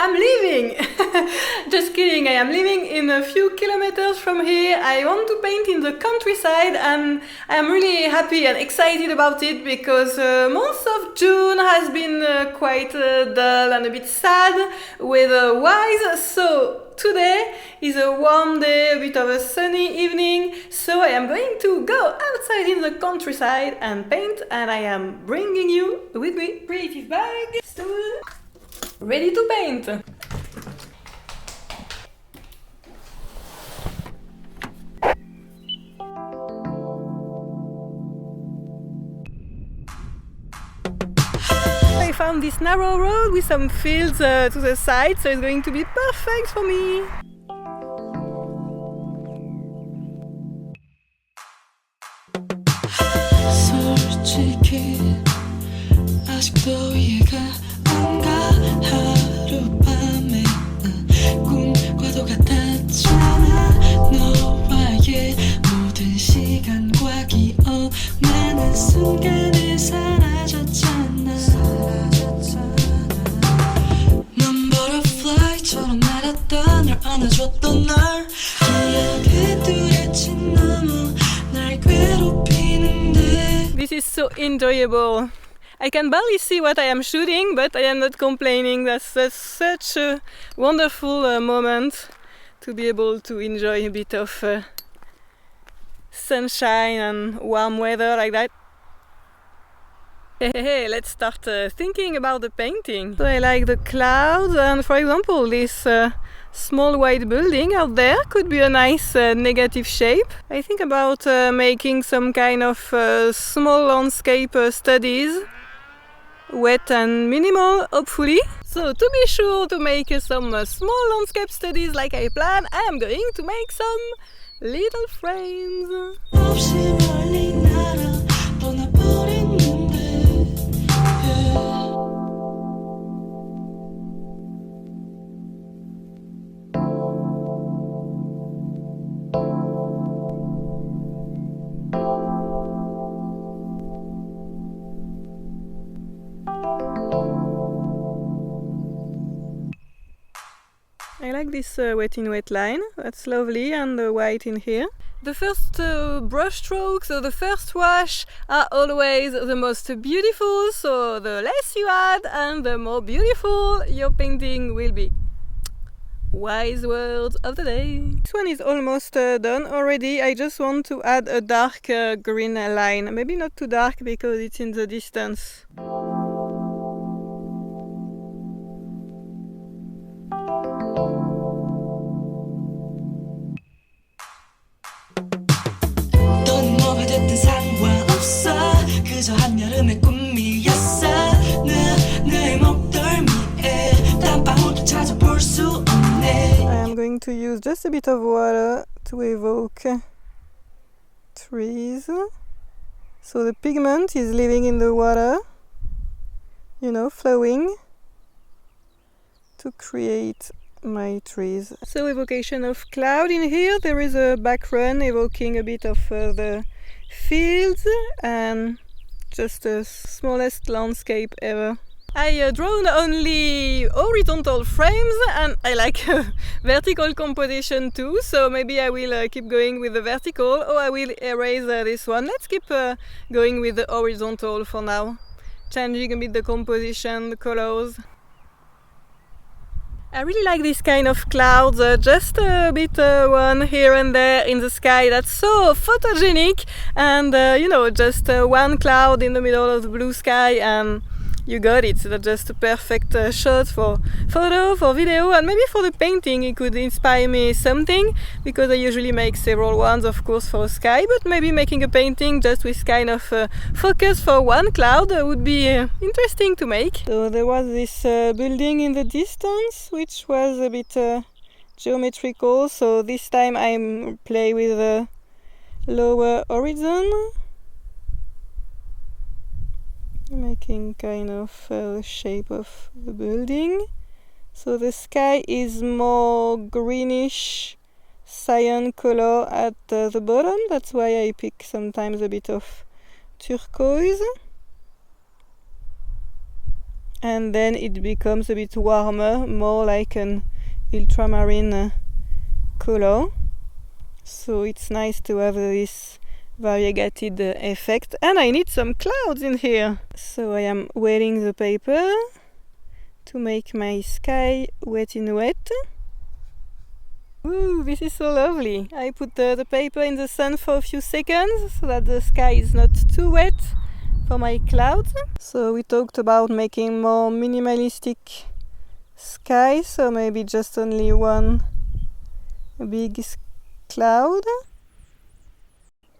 I'm leaving! Just kidding, I am living in a few kilometers from here. I want to paint in the countryside and I am really happy and excited about it because month of June has been quite dull and a bit sad weather-wise. So today is a warm day, a bit of a sunny evening, so I am going to go outside in the countryside and paint, and I am bringing you with me creative bag, stool, ready to paint. I found this narrow road with some fields to the side, so it's going to be perfect for me. 솔직히 아직도 이해가 안 가. 하룻밤에 꿈과도 같았잖아. 너와의 모든 시간과 기억 많은 순간에 사라졌잖아. 넌 버터플라이처럼 날았던 널 안아줬던 널 기억에 뚜렷이 너무 날 괴롭히는데. This is so enjoyable. I can barely see what I am shooting, but I am not complaining. That's such a wonderful moment to be able to enjoy a bit of sunshine and warm weather like that. Hey, let's start thinking about the painting. So I like the clouds, and for example this small white building out there could be a nice negative shape. I think about making some kind of small landscape studies, wet and minimal hopefully. So to be sure to make some small landscape studies like I plan, I am going to make some little frames. I like this wet in wet line, that's lovely, and the white in here. The first brush strokes, so the first wash, are always the most beautiful, so the less you add and the more beautiful your painting will be. Wise words of the day. This one is almost done already. I just want to add a dark green line, maybe not too dark because it's in the distance. 그저 한여름의 꿈이었어. 내 목덜미에 땀방울도 찾아볼 수 없네. I am going to use just a bit of water to evoke trees. So the pigment is living in the water, you know, flowing to create my trees. So evocation of cloud in here. There is a background evoking a bit of the fields and just the smallest landscape ever. I drawn only horizontal frames and I like vertical composition too, so maybe I will keep going with the vertical or I will erase this one. Let's keep going with the horizontal for now, changing a bit the composition, the colors. I really like this kind of clouds, just a bit one here and there in the sky. That's so photogenic, and you know, just one cloud in the middle of the blue sky and you got it. That's just a perfect shot for photo, for video, and maybe for the painting. It could inspire me something, because I usually make several ones, of course, for a sky, but maybe making a painting just with kind of focus for one cloud would be interesting to make. So there was this building in the distance, which was a bit geometrical, so this time I play with the lower horizon, making kind of the shape of the building. So the sky is more greenish cyan color at the bottom, that's why I pick sometimes a bit of turquoise. and then it becomes a bit warmer, more like an ultramarine color. So it's nice to have this variegated effect. And I need some clouds in here. So I am wetting the paper to make my sky wet in wet. Ooh, this is so lovely. I put the paper in the sun for a few seconds so that the sky is not too wet for my clouds. So we talked about making more minimalistic sky, so maybe just only one big cloud.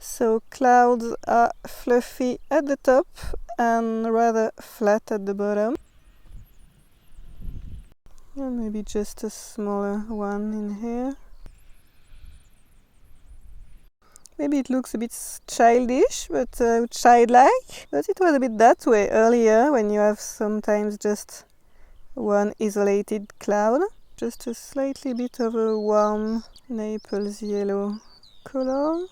So clouds are fluffy at the top and rather flat at the bottom. And maybe just a smaller one in here. Maybe it looks a bit childish, but childlike. But it was a bit that way earlier when you have sometimes just one isolated cloud. Just a slightly bit of a warm Naples yellow color.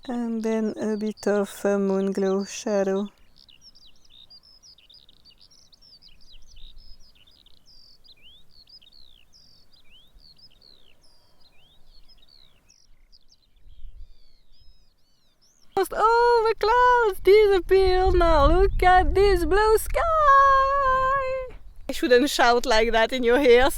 And then a bit of a moon glow shadow. Almost all the clouds disappeared now. Look at this blue sky. I shouldn't shout like that in your ear.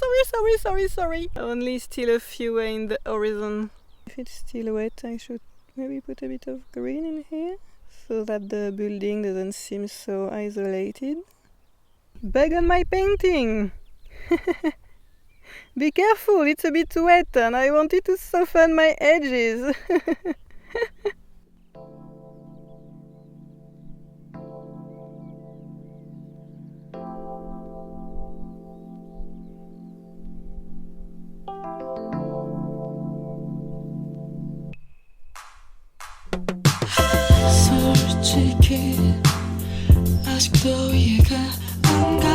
Sorry. Only still a few in the horizon. If it's still wet, I should maybe put a bit of green in here so that the building doesn't seem so isolated. Bug on my painting! Be careful, it's a bit wet and I wanted to soften my edges. 솔직히 아직도 이해가 안 가.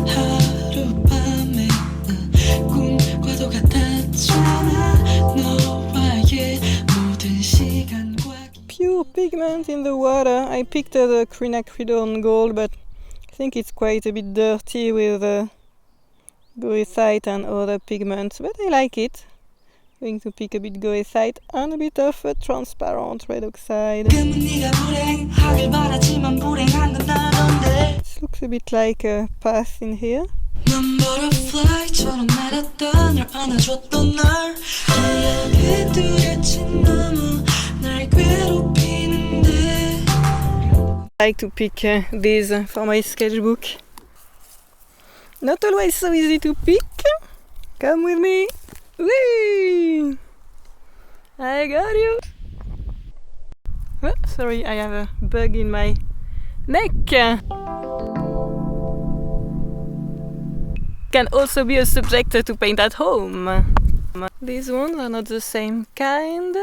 하룻밤에 꿈과도 같았잖아. 너와의 모든 시간과 Pure pigment in the water. I picked the quinacridone gold, but I think it's quite a bit dirty with goethite and other pigments, but I like it. Going to pick a bit goethite and a bit of transparent red oxide. This looks a bit like a path in here. I like to pick these for my sketchbook. Not always so easy to pick. Come with me. Whee! I got you! Oh, sorry, I have a bug in my neck! Can also be a subject to paint at home. These ones are not the same kind.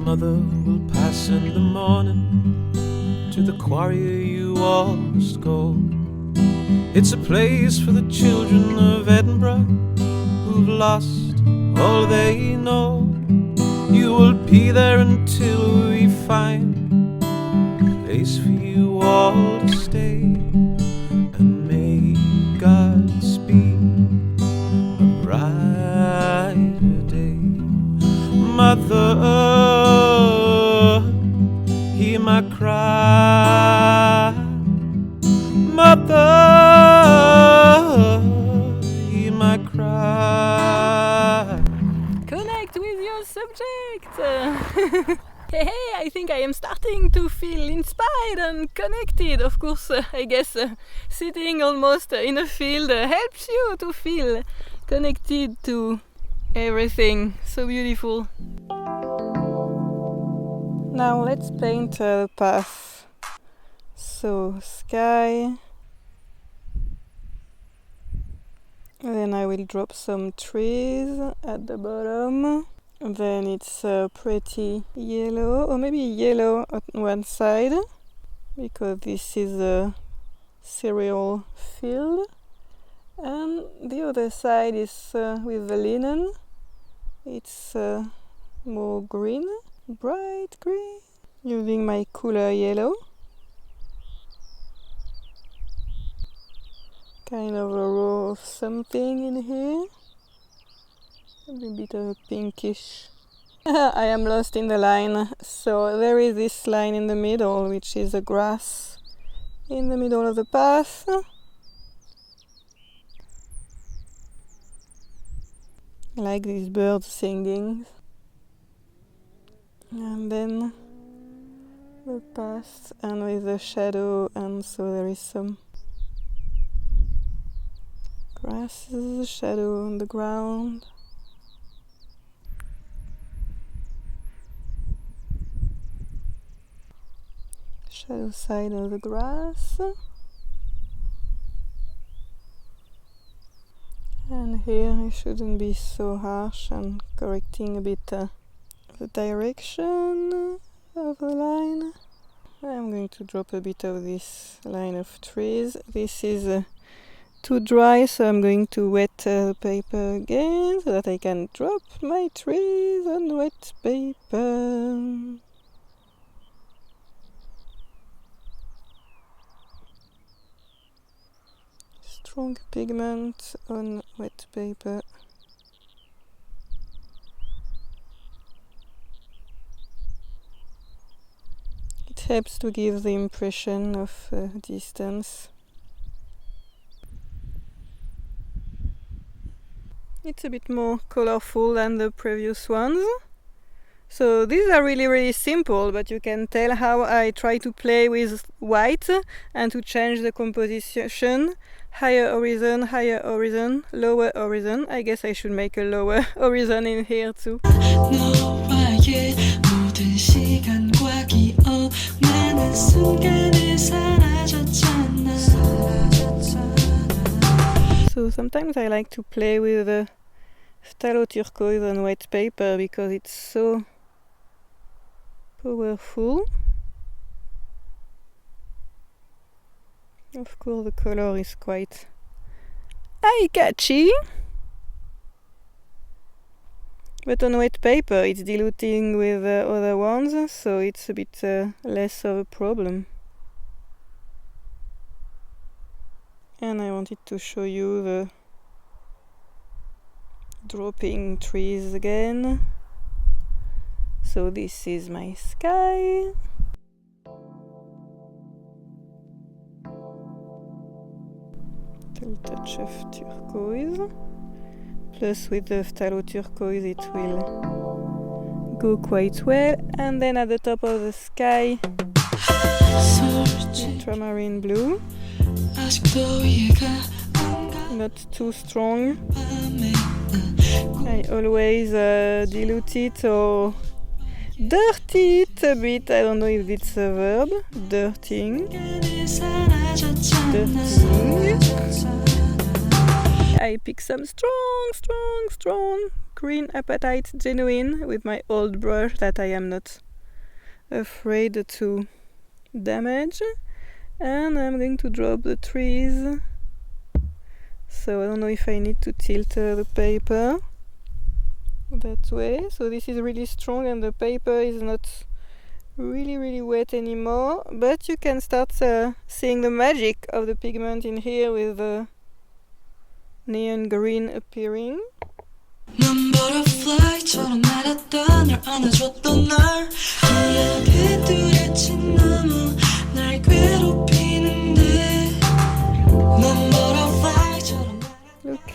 Mother will pass in the morning to the quarry you all must go. It's a place for the children of Edinburgh who've lost all they know. You will be there until we find a place for you all to stay. And may God speed a brighter day. Mother, hear my cry. Mother, hear my cry. Connect with your subject! Hey, I think I am starting to feel inspired and connected. Of course, I guess sitting almost in a field helps you to feel connected to everything. So beautiful. Now let's paint a path. So sky. And then I will drop some trees at the bottom. And then it's pretty yellow, or maybe yellow on one side, because this is a cereal field. And the other side is with the linen. It's more green, bright green, using my cooler yellow. Kind of a row of something in here. A bit of a pinkish. I am lost in the line. So there is this line in the middle, which is a grass in the middle of the path. I like these birds singing. And then the path, and with the shadow, and so there is some grasses, shadow on the ground. Shadow side of the grass. And here I shouldn't be so harsh and correcting a bit the direction of the line. I'm going to drop a bit of this line of trees. This is too dry, so I'm going to wet the paper again so that I can drop my trees on wet paper. Strong pigment on wet paper. It helps to give the impression of distance. It's a bit more colorful than the previous ones. So these are really simple, but you can tell how I try to play with white and to change the composition. Higher horizon, lower horizon. I guess I should make a lower horizon in here too. 너와의 모든 시간과 기억나는 순간에 사라졌잖아. So sometimes I like to play with the phthalo turquoise on wet paper because it's so powerful. Of course the color is quite eye-catchy, but on wet paper it's diluting with other ones, so it's a bit less of a problem. And I wanted to show you the dropping trees again. So this is my sky. Little touch of turquoise. Plus with the phthalo turquoise it will go quite well. And then at the top of the sky, ultramarine blue. Not too strong. I always dilute it or dirty it a bit. I don't know if it's a verb. Dirtying. I pick some strong green apatite genuine with my old brush that I am not afraid to damage. And I'm going to drop the trees. So I don't know if I need to tilt the paper that way. So this is really strong and the paper is not really wet anymore. But you can start seeing the magic of the pigment in here with the neon green appearing. 넌 butterfly처럼 날았던 널 안아줬던 널 기억에 뚜렷이 너무 날 괴롭히는데 넌 butterfly처럼 Look.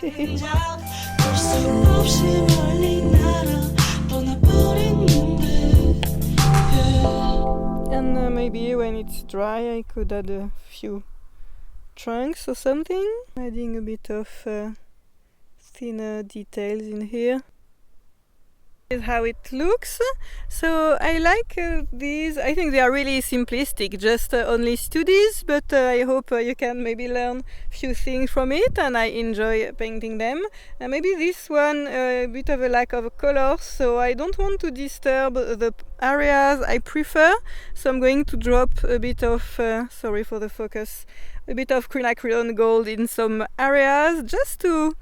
볼 수 없이 멀리 날아 떠나버렸는데 And maybe when it's dry I could add a few trunks or something. Adding a bit of thinner details in here. Is how it looks. So I like these. I think they are really simplistic, just only studies, but I hope you can maybe learn a few things from it, and I enjoy painting them. Maybe this one a bit of a lack of color, so I don't want to disturb the areas I prefer, so I'm going to drop a bit of sorry for the focus, a bit of quinacridone gold in some areas just to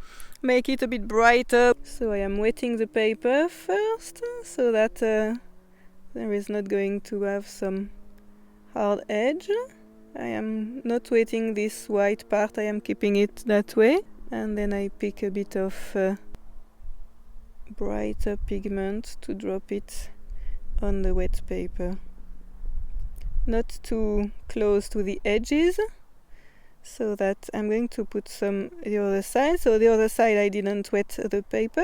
make it a bit brighter. So I am wetting the paper first so that there is not going to have some hard edge. I am not wetting this white part, I am keeping it that way, and then I pick a bit of brighter pigment to drop it on the wet paper, not too close to the edges, so that I'm going to put some the other side. So the other side I didn't wet the paper,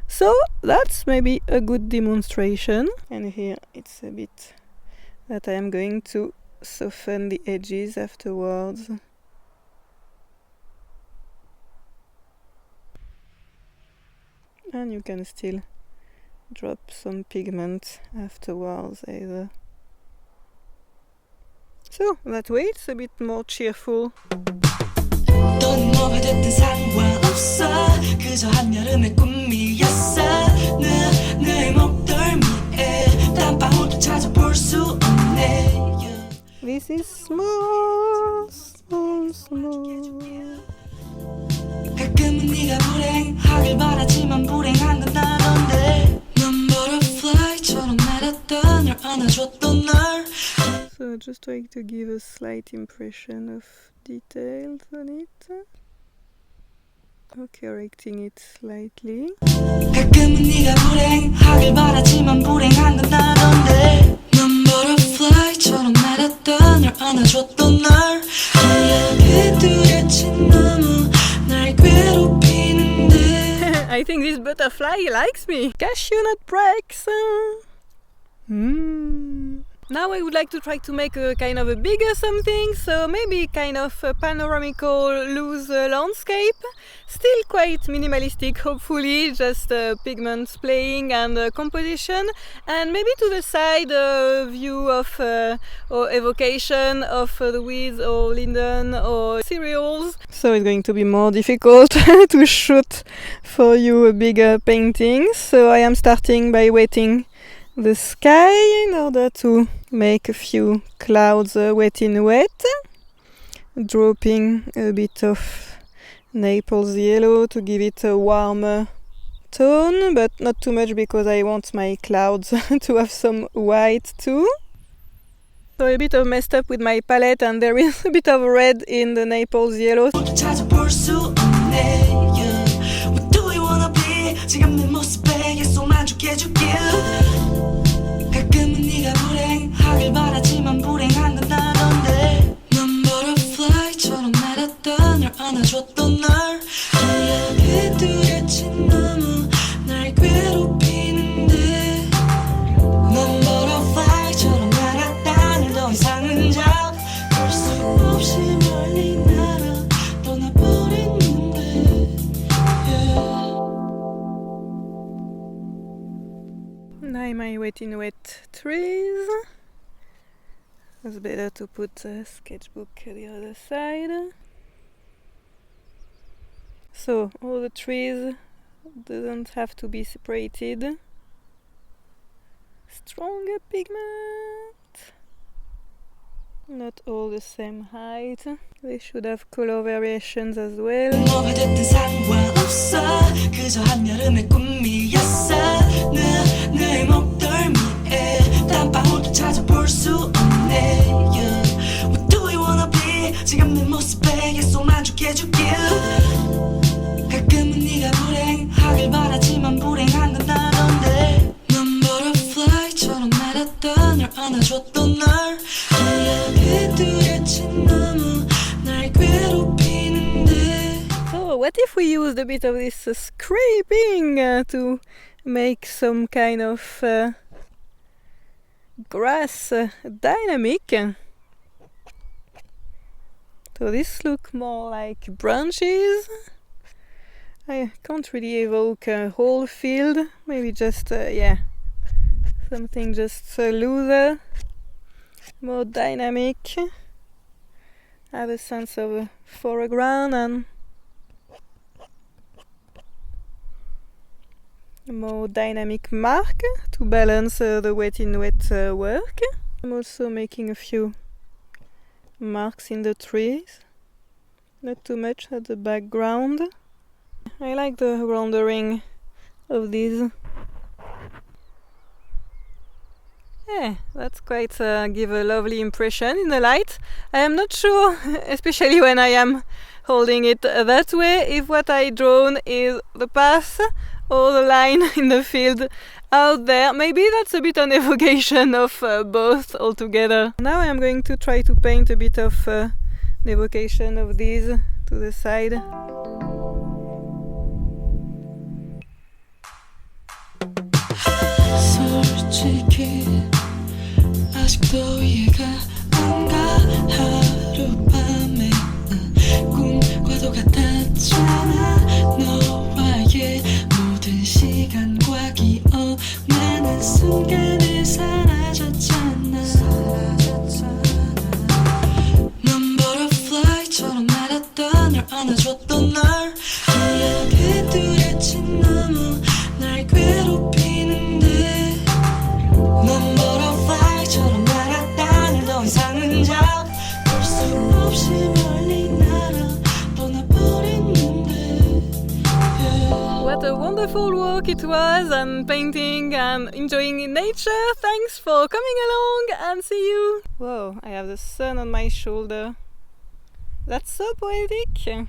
so that's maybe a good demonstration. And here it's a bit that I am going to soften the edges afterwards. And you can still drop some pigment afterwards either. So that way it's a bit more cheerful. 넌 뭐가 됐든 상관없어 그저 한여름의 꿈이었어 내 목덜미에 땀방울도 찾아볼 수 없네 This is small, small, small. 가끔은 네가 불행하길 바라지만 불행한 건 나던데 넌 butterfly처럼 날았던 널 안아줬던 날 So just trying to give a slight impression of details on it. Correcting it slightly. 가끔은 네가 불행하길 바라지만 불행한 건 나던데 넌 butterfly처럼 날았던 널 안아줬던 날 하얗게 뚜렷이 너무 날 괴롭히는데 I think this butterfly likes me. Cashew nut breaks. Now I would like to try to make a kind of a bigger something, so maybe kind of a panoramical loose landscape, still quite minimalistic hopefully, just pigments playing and composition, and maybe to the side a view of or evocation of the weeds or linden or cereals. So it's going to be more difficult to shoot for you a bigger painting, so I am starting by wetting the sky in order to make a few clouds wet in wet, dropping a bit of Naples yellow to give it a warmer tone, but not too much because I want my clouds to have some white too. So a bit of messed up with my palette, and there is a bit of red in the Naples yellow. 찾아볼 수 없네 What do you wanna be 지금 내 모습에 계속 만족해줄게 가끔은 네가 불행하길 바라지만 불행한 건 나던데 넌 butterfly처럼 날았던 널 안아줬던 날 하얗게 뚜렷이 너무 날 괴롭히는데 넌 butterfly처럼 날았다 널 더 이상은 잡을 수 없이 멀리 날아 떠나버렸는데 Now my wet in wet trees. It's better to put the sketchbook the other side. So all the trees doesn't have to be separated. Stronger pigment. Not all the same height. They should have color variations as well. 뭐가 됐든 상관없어 그저 한여름의 꿈이었어 내 목덜미에 땀방울도 찾아볼 수 없네 What do you wanna be 지금 내 모습에 계속 만족해줄게 가끔은 네가 불행하길 바라지만 불행한 건 나던데 넌 butterfly처럼 날았던 널 안아줬던 날 하얗게 뚜렷이 너무 날 괴롭히는데 So what if we used a bit of this scraping to make some kind of grass dynamic? So this look more like branches, I can't really evoke a whole field, maybe just, yeah, something just looser, more dynamic. Have a sense of foreground and a more dynamic mark to balance the wet in wet work. I'm also making a few marks in the trees, not too much at the background. I like the rendering of these. Yeah, that's quite give a lovely impression in the light. I am not sure, especially when I am holding it that way, if what I drawn is the path or the line in the field out there. Maybe that's a bit an evocation of both altogether. Now I am going to try to paint a bit of the evocation of these to the side. 솔직히 아직도 이해가 안 가. 하룻밤에 꿈과도 같았잖아. 너와의 모든 시간과 기억나는 순간에 사라졌잖아. 넌 버터플라이처럼 날았던 널 안아줬던 널 기억에 뚜렷이 너무 날 괴롭히는데. 넌 버터플라이처럼 날았다 널 더 이상은 잡을 수 없이 멀리 날아 떠나버렸는데. What a wonderful walk it was, and painting and enjoying in nature. Thanks for coming along and see you. Whoa, I have the sun on my shoulder. That's so poetic. Yeah.